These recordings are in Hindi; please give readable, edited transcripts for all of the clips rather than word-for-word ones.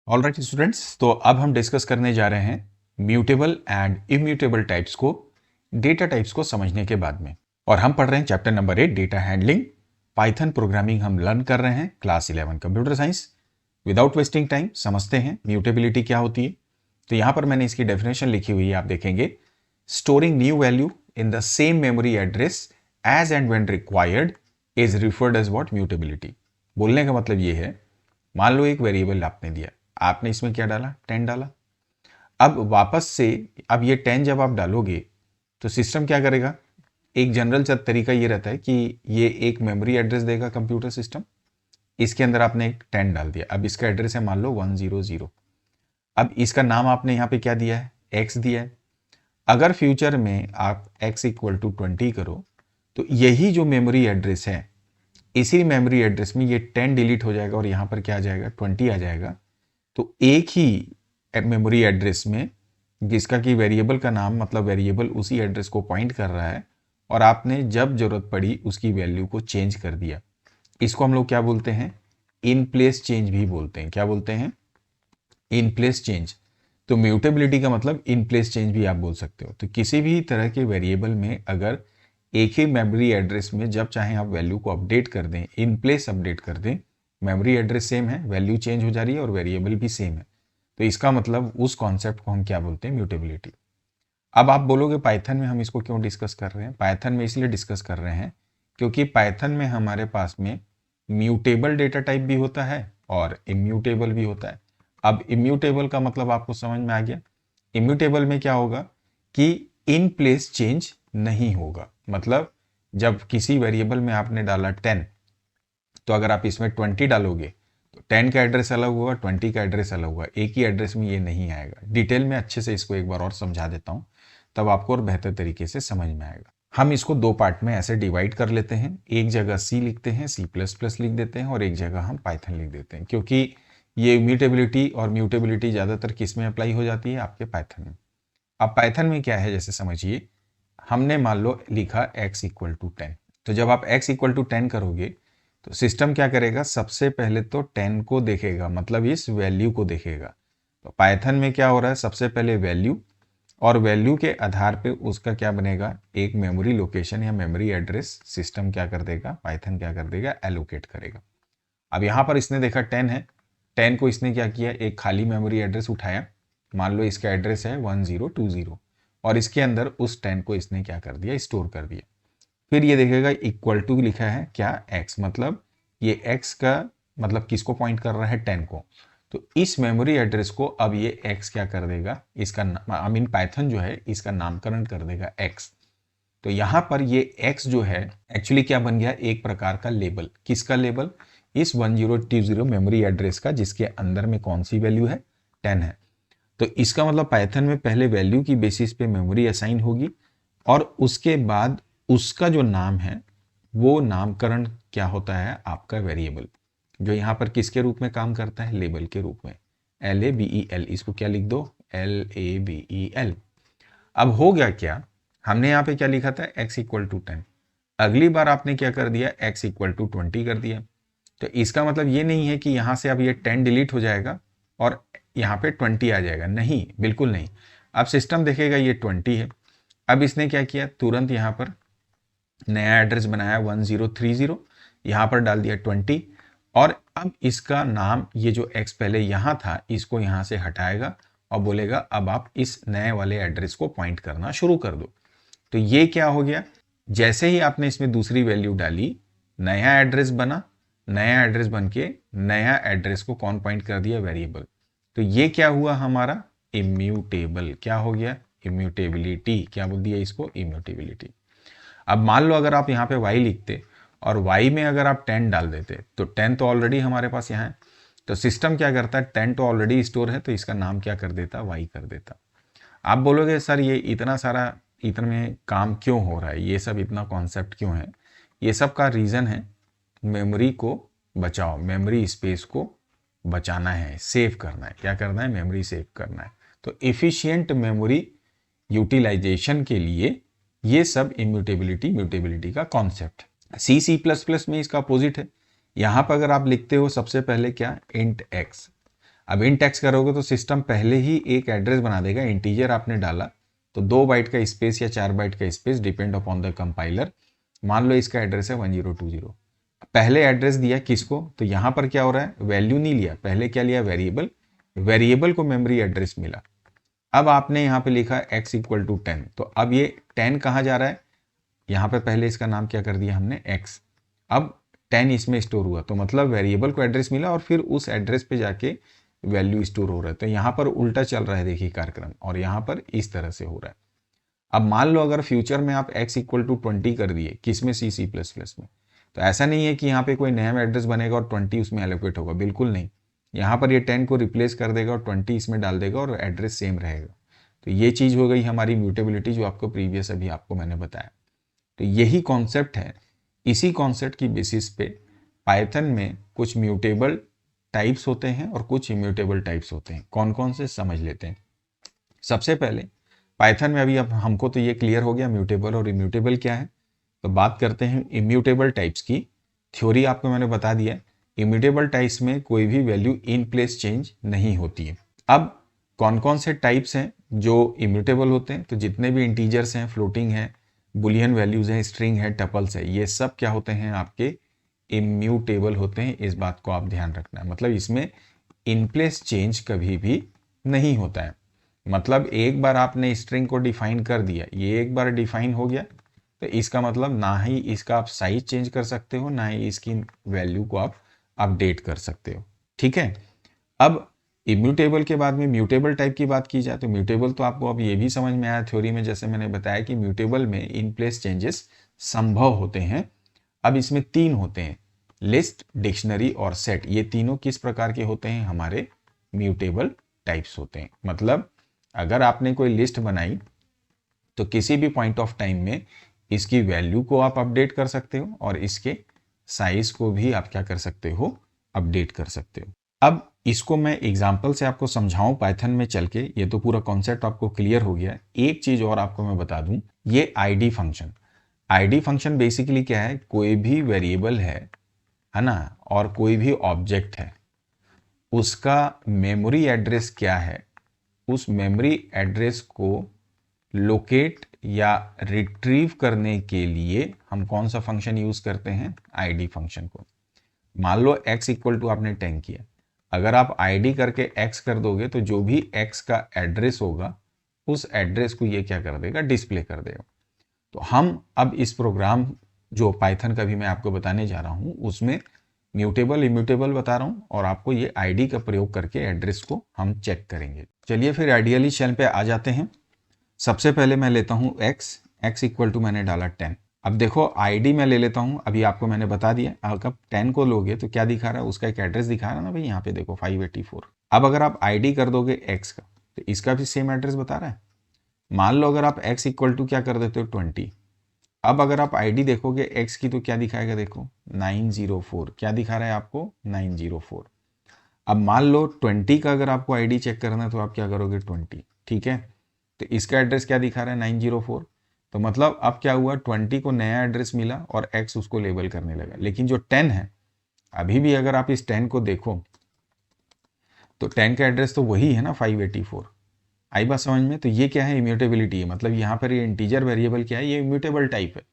ऑलराइट स्टूडेंट्स, तो अब हम डिस्कस करने जा रहे हैं म्यूटेबल एंड इम्यूटेबल टाइप्स को डेटा टाइप्स को समझने के बाद में। और हम पढ़ रहे हैं chapter number 8 data handling Python programming हम लर्न कर रहे हैं class 11 computer science. Without wasting time समझते हैं म्यूटेबिलिटी क्या होती है। तो यहाँ पर मैंने इसकी डेफिनेशन लिखी हुई है, आप देखेंगे। Storing new value in the same memory address as and when required is referred as what mutability. बोलने का मतलब ये है, मान लो एक वेरिएबल आपने दिया, आपने इसमें क्या डाला 10 डाला। अब वापस से अब ये 10 जब आप डालोगे तो सिस्टम क्या करेगा, एक जनरल तरीका ये रहता है कि ये एक मेमोरी एड्रेस देगा कंप्यूटर सिस्टम, इसके अंदर आपने एक 10 डाल दिया। अब इसका एड्रेस है मान लो 100। अब इसका नाम आपने यहाँ पे क्या दिया है, x दिया है। अगर फ्यूचर में आप x इक्वल टू 20 करो तो यही जो मेमोरी एड्रेस है, इसी मेमोरी एड्रेस में ये 10 डिलीट हो जाएगा और यहाँ पर क्या आ जाएगा 20 आ जाएगा। तो एक ही मेमोरी एड्रेस में जिसका कि वेरिएबल का नाम मतलब वेरिएबल उसी एड्रेस को पॉइंट कर रहा है और आपने जब जरूरत पड़ी उसकी वैल्यू को चेंज कर दिया, इसको हम लोग क्या बोलते हैं, इन प्लेस चेंज भी बोलते हैं। क्या बोलते हैं, इन प्लेस चेंज। तो म्यूटेबिलिटी का मतलब इन प्लेस चेंज भी आप बोल सकते हो। तो किसी भी तरह के वेरिएबल में अगर एक ही मेमोरी एड्रेस में जब चाहे आप वैल्यू को अपडेट कर दें, इन प्लेस अपडेट कर दें, मेमोरी एड्रेस सेम है, वैल्यू चेंज हो जा रही है और वेरिएबल भी सेम है, तो इसका मतलब उस कॉन्सेप्ट को हम क्या बोलते हैं, म्यूटेबिलिटी। अब आप बोलोगे पाइथन में हम इसको क्यों डिस्कस कर रहे हैं। पाइथन में इसलिए डिस्कस कर रहे हैं क्योंकि पाइथन में हमारे पास में म्यूटेबल डेटा टाइप भी होता है और इम्यूटेबल भी होता है। अब इम्यूटेबल का मतलब आपको समझ में आ गया। इम्यूटेबल में क्या होगा कि इन प्लेस चेंज नहीं होगा, मतलब जब किसी वेरिएबल में आपने डाला 10, तो अगर आप इसमें 20 डालोगे तो 10 का एड्रेस अलग होगा, 20 का एड्रेस अलग होगा, एक ही एड्रेस में ये नहीं आएगा। डिटेल में अच्छे से इसको एक बार और समझा देता हूँ, तब आपको और बेहतर तरीके से समझ में आएगा। हम इसको दो पार्ट में ऐसे डिवाइड कर लेते हैं, एक जगह सी लिखते हैं, C++ लिख देते हैं और एक जगह हम पाइथन लिख देते हैं, क्योंकि ये इम्यूटेबिलिटी और म्यूटेबिलिटी ज़्यादातर किस में अप्लाई हो जाती है, आपके पाइथन में। अब पाइथन में क्या है, जैसे समझिए हमने मान लो लिखा x इक्वल टू 10, तो जब आप x इक्वल टू 10 करोगे तो सिस्टम क्या करेगा, सबसे पहले तो 10 को देखेगा, मतलब इस वैल्यू को देखेगा। तो पाइथन में क्या हो रहा है, सबसे पहले वैल्यू, और वैल्यू के आधार पे उसका क्या बनेगा, एक मेमोरी लोकेशन या मेमोरी एड्रेस सिस्टम क्या कर देगा, पाइथन क्या कर देगा, एलोकेट करेगा। अब यहाँ पर इसने देखा 10 है, 10 को इसने क्या किया, एक खाली मेमोरी एड्रेस उठाया, मान लो इसका एड्रेस है 1020 और इसके अंदर उस 10 को इसने क्या कर दिया, स्टोर कर दिया। फिर ये देखेगा इक्वल टू लिखा है क्या, x, मतलब ये x का मतलब किसको पॉइंट कर रहा है, 10 को। तो इस मेमोरी एड्रेस को अब ये x क्या कर देगा, इसका आई मीन पाइथन जो है इसका नामकरण कर देगा x। तो यहाँ पर ये x जो है एक्चुअली क्या बन गया, एक प्रकार का लेबल। किसका लेबल, इस 1020 मेमोरी एड्रेस का, जिसके अंदर में कौन सी वैल्यू है, 10 है। तो इसका मतलब पाइथन में पहले वैल्यू की बेसिस पे मेमोरी असाइन होगी और उसके बाद उसका जो नाम है वो नामकरण क्या होता है, आपका वेरिएबल, जो यहाँ पर किसके रूप में काम करता है, लेबल के रूप में, LABEL। इसको क्या लिख दो, LABEL। अब हो गया क्या, हमने यहाँ पे क्या लिखा था, x इक्वल टू 10, अगली बार आपने क्या कर दिया, x इक्वल टू 20 कर दिया। तो इसका मतलब ये नहीं है कि यहाँ से अब ये 10 डिलीट हो जाएगा और यहाँ पे 20 आ जाएगा, नहीं, बिल्कुल नहीं। अब सिस्टम देखेगा ये 20 है, अब इसने क्या किया, तुरंत यहाँ पर नया एड्रेस बनाया 1030, यहाँ पर डाल दिया 20 और अब इसका नाम, ये जो x पहले यहाँ था इसको यहाँ से हटाएगा और बोलेगा अब आप इस नए वाले एड्रेस को पॉइंट करना शुरू कर दो। तो ये क्या हो गया, जैसे ही आपने इसमें दूसरी वैल्यू डाली, नया एड्रेस बना, नया एड्रेस बन के नया एड्रेस को कौन पॉइंट कर दिया, वेरिएबल। तो ये क्या हुआ हमारा, इम्यूटेबल। क्या हो गया, इम्यूटेबिलिटी। क्या बोल दिया इसको, इम्यूटेबिलिटी। अब मान लो अगर आप यहाँ पे y लिखते और y में अगर आप 10 डाल देते, तो 10 तो ऑलरेडी हमारे पास यहाँ है, तो सिस्टम क्या करता है, 10 तो ऑलरेडी स्टोर है, तो इसका नाम क्या कर देता, y कर देता। आप बोलोगे सर ये इतना सारा इतने में काम क्यों हो रहा है, ये सब इतना कॉन्सेप्ट क्यों है। ये सब का रीज़न है, मेमोरी को बचाओ, मेमोरी स्पेस को बचाना है, सेव करना है। क्या करना है, मेमोरी सेव करना है। तो एफिशिएंट मेमोरी यूटिलाइजेशन के लिए ये सब इम्यूटेबिलिटी, म्यूटेबिलिटी का कॉन्सेप्ट। C++ में इसका अपोजिट है। यहाँ पर अगर आप लिखते हो सबसे पहले क्या, इंट x, अब इन टेक्स्ट करोगे तो सिस्टम पहले ही एक एड्रेस बना देगा, इंटीजर आपने डाला तो 2 बाइट का स्पेस या 4 बाइट का space depend upon the compiler. मान लो इसका एड्रेस है 1020, पहले एड्रेस दिया किसको, तो यहाँ पर क्या हो रहा है, वैल्यू नहीं लिया, पहले क्या लिया, वेरिएबल, वेरिएबल को मेमोरी एड्रेस मिला। अब आपने यहाँ पे लिखा x इक्वल टू 10, तो अब ये 10 कहाँ जा रहा है, यहाँ पे पहले इसका नाम क्या कर दिया हमने x, अब 10 इसमें स्टोर हुआ, तो मतलब वेरिएबल को एड्रेस मिला और फिर उस एड्रेस पे जाके वैल्यू स्टोर हो रहा है। तो यहाँ पर उल्टा चल रहा है देखिए कार्यक्रम, और यहाँ पर इस तरह से हो रहा है। अब मान लो अगर फ्यूचर में आप x इक्वल टू 20 कर दिए, किसमें, C++ में, तो ऐसा नहीं है कि यहाँ पे कोई नया एड्रेस बनेगा और 20 उसमें एलोकेट होगा, बिल्कुल नहीं। यहाँ पर ये 10 को रिप्लेस कर देगा और 20 इसमें डाल देगा और एड्रेस सेम रहेगा। तो ये चीज़ हो गई हमारी म्यूटेबिलिटी, जो आपको प्रीवियस अभी आपको मैंने बताया। तो यही कॉन्सेप्ट है, इसी कॉन्सेप्ट की बेसिस पे पाइथन में कुछ म्यूटेबल टाइप्स होते हैं और कुछ इम्यूटेबल टाइप्स होते हैं। कौन कौन से समझ लेते हैं। सबसे पहले पाइथन में अभी अब हमको तो ये क्लियर हो गया म्यूटेबल और इम्यूटेबल क्या है, तो बात करते हैं इम्यूटेबल टाइप्स की। थ्योरी आपको मैंने बता दिया, इम्यूटेबल टाइप्स में कोई भी वैल्यू इन प्लेस चेंज नहीं होती है। अब कौन कौन से टाइप्स हैं जो इम्यूटेबल होते हैं, तो जितने भी इंटीजर्स हैं, फ्लोटिंग है, बुलियन वैल्यूज हैं, स्ट्रिंग है, टपल्स है, ये सब क्या होते हैं, आपके इम्यूटेबल होते हैं। इस बात को आप ध्यान रखना है, मतलब इसमें इन प्लेस चेंज कभी भी नहीं होता है। मतलब एक बार आपने स्ट्रिंग को डिफाइन कर दिया, ये एक बार डिफाइन हो गया, तो इसका मतलब ना ही इसका आप साइज चेंज कर सकते हो, ना ही इसकी वैल्यू को आप अपडेट कर सकते हो। ठीक है। अब इम्यूटेबल के बाद में म्यूटेबल टाइप की बात की जाए, तो म्यूटेबल तो आपको अब ये भी समझ में आया थ्योरी में, जैसे मैंने बताया कि म्यूटेबल में इन प्लेस चेंजेस संभव होते हैं। अब इसमें 3 होते हैं, लिस्ट, डिक्शनरी और सेट। ये तीनों किस प्रकार के होते हैं, हमारे म्यूटेबल टाइप्स होते हैं। मतलब अगर आपने कोई लिस्ट बनाई तो किसी भी पॉइंट ऑफ टाइम में इसकी वैल्यू को आप अपडेट कर सकते हो और इसके साइज को भी आप क्या कर सकते हो, अपडेट कर सकते हो। अब इसको मैं एग्जांपल से आपको समझाऊं पाइथन में चल के, ये तो पूरा कॉन्सेप्ट आपको क्लियर हो गया है। एक चीज और आपको मैं बता दूं, ये ID function, ID function basically क्या है, कोई भी वेरिएबल है ना, और कोई भी ऑब्जेक्ट है, उसका मेमोरी एड्रेस क्या है, उस मेमोरी एड्रेस को लोकेट या रिट्रीव करने के लिए हम कौन सा फंक्शन यूज करते हैं, आईडी फंक्शन को। मान लो x इक्वल टू आपने 10 किया, अगर आप आईडी करके x कर दोगे तो जो भी x का एड्रेस होगा उस एड्रेस को ये क्या कर देगा, डिस्प्ले कर देगा। तो हम अब इस प्रोग्राम जो पाइथन का भी मैं आपको बताने जा रहा हूं, उसमें म्यूटेबल इम्यूटेबल बता रहा हूं और आपको ये आईडी का प्रयोग करके एड्रेस को हम चेक करेंगे। चलिए फिर आइडियली शेल पे आ जाते हैं। सबसे पहले मैं लेता हूं x इक्वल टू मैंने डाला 10। अब देखो आईडी मैं ले लेता हूं, अभी आपको मैंने बता दिया, अगर 10 को लोगे तो क्या दिखा रहा है, उसका एक एड्रेस दिखा रहा है ना भाई, यहाँ पे देखो 584। अब अगर आप आईडी कर दोगे x का, तो इसका भी सेम एड्रेस बता रहा है। मान लो अगर आप x इक्वल टू क्या कर देते हो 20, अब अगर आप आईडी देखोगे x की तो क्या दिखाएगा, देखो 904, क्या दिखा रहा है आपको, 904। अब मान लो 20 का अगर आपको आईडी चेक करना है तो आप क्या करोगे 20, ठीक है, तो इसका एड्रेस क्या दिखा रहा है 904। तो मतलब अब क्या हुआ, 20 को नया एड्रेस मिला और x उसको लेबल करने लगा। लेकिन जो 10 है, अभी भी अगर आप इस 10 को देखो तो 10 का एड्रेस तो वही है ना, 584। आई बात समझ में। तो ये क्या है, इम्यूटेबिलिटी है। मतलब यहाँ पर ये इंटीजर वेरिएबल क्या है, ये इम्यूटेबल टाइप है।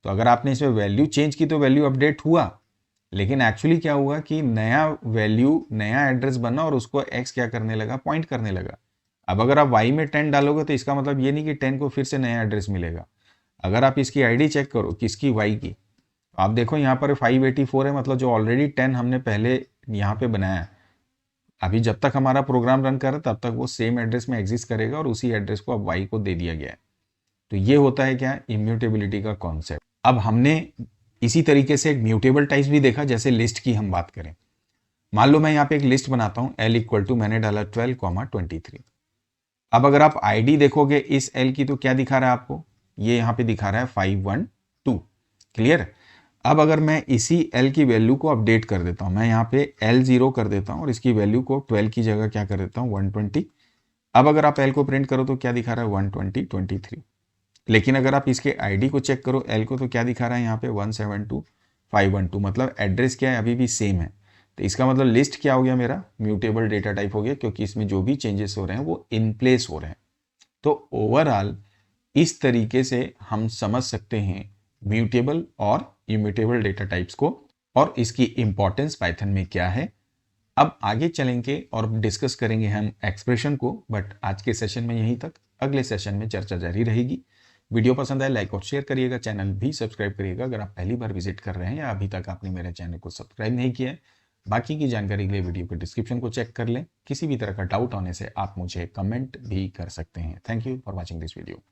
तो अगर आपने इसमें वैल्यू चेंज की तो वैल्यू अपडेट हुआ, लेकिन एक्चुअली क्या हुआ कि नया वैल्यू, नया एड्रेस बना और उसको x क्या करने लगा, पॉइंट करने लगा। अब अगर आप y में 10 डालोगे तो इसका मतलब ये नहीं कि 10 को फिर से नया एड्रेस मिलेगा। अगर आप इसकी आईडी चेक करो किसकी, y की, आप देखो यहाँ पर 584 है, मतलब जो ऑलरेडी 10 हमने पहले यहाँ पे बनाया, अभी जब तक हमारा प्रोग्राम रन कर रहा है तब तक वो सेम एड्रेस में एग्जिस्ट करेगा और उसी एड्रेस को अब y को दे दिया गया है। तो ये होता है क्या, इम्यूटेबिलिटी का कॉन्सेप्ट। अब हमने इसी तरीके से एक म्यूटेबल टाइप्स भी देखा, जैसे लिस्ट की हम बात करें। मान लो मैं यहाँ पे एक लिस्ट बनाता हूँ, l इक्वल टू मैंने डाला 12,23। अब अगर आप आईडी देखोगे इस l की तो क्या दिखा रहा है आपको, ये यहाँ पे दिखा रहा है 512। क्लियर। अब अगर मैं इसी l की वैल्यू को अपडेट कर देता हूँ, मैं यहाँ पे L0 कर देता हूँ और इसकी वैल्यू को 12 की जगह क्या कर देता हूँ 120। अब अगर आप l को प्रिंट करो तो क्या दिखा रहा है 120, 23। लेकिन अगर आप इसके आईडी को चेक करो l को, तो क्या दिखा रहा है यहाँ पे 172, 512। मतलब एड्रेस क्या है, अभी भी सेम है। तो इसका मतलब लिस्ट क्या हो गया, मेरा म्यूटेबल डेटा टाइप हो गया, क्योंकि इसमें जो भी चेंजेस हो रहे हैं वो इन प्लेस हो रहे हैं। तो ओवरऑल इस तरीके से हम समझ सकते हैं म्यूटेबल और इम्यूटेबल डेटा टाइप्स को और इसकी इंपॉर्टेंस पाइथन में क्या है। अब आगे चलेंगे और डिस्कस करेंगे हम एक्सप्रेशन को, बट आज के सेशन में यहीं तक। अगले सेशन में चर्चा जारी रहेगी। वीडियो पसंद आए लाइक और शेयर करिएगा, चैनल भी सब्सक्राइब करिएगा अगर आप पहली बार विजिट कर रहे हैं या अभी तक आपने मेरे चैनल को सब्सक्राइब नहीं किया है। बाकी की जानकारी के लिए वीडियो के डिस्क्रिप्शन को चेक कर लें। किसी भी तरह का डाउट होने से आप मुझे कमेंट भी कर सकते हैं। Thank you for watching this video.